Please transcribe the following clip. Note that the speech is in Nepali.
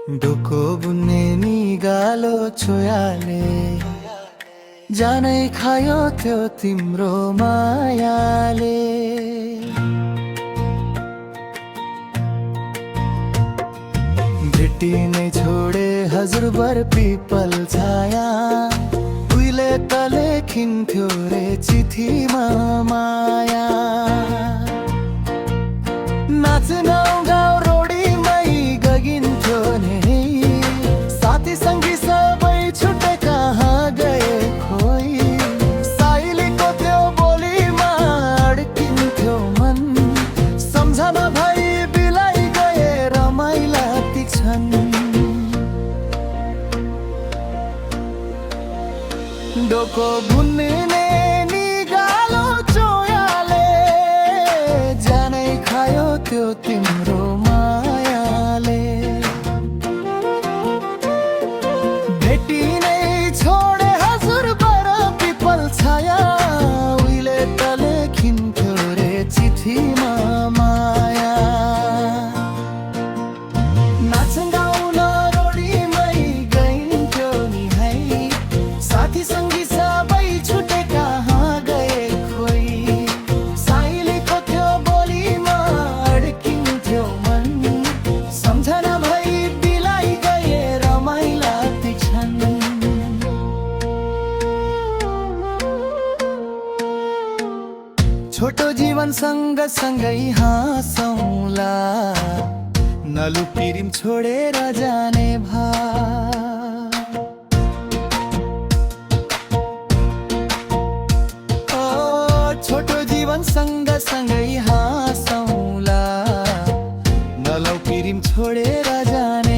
डोको बुन्ने नि गालो छोयाले जानै खायो त्यो तिम्रो मायाले। भेटी नै छोडे हजुरबर पिपल छाया, उहिले त लेखिन्थ्यो रे चिठीमा माया। नाच्न गाउँ रोडीमै गगिन्थ्यो नि, साथी सङ्गी सबै छुटे कहाँ गए खोइ। साइलीको त्यो बोलीमा अड्किन्थ्यो मन, सम्झना भई बिलाई गए रमाइला ती क्षण। डोको बुन्ने नि गालो चोयाले जानै खायो त्यो तिम्रो मायाले। भेटी नै छोडे हजुरबर पिपल छाया, उहिले त लेखिन्थ्यो रे चिठीमा माया। नाच गाउन रोडीमै गइन्थ्यो नि है, साथी सङ्गी सबै छुटे कहाँ गए खोइ। साइलीको त्यो बोलीमा अड्किन्थ्यो मन, सम्झना भई बिलाई गए रमाइला ती क्षण। छोटो जीवन सँगसँगै हाँसौँला, नलुपिरिम छोडेर जाने भा। छोटो जीवन सँगसँगै हाँसौँला, नलौ पिरिम छोडेर जाने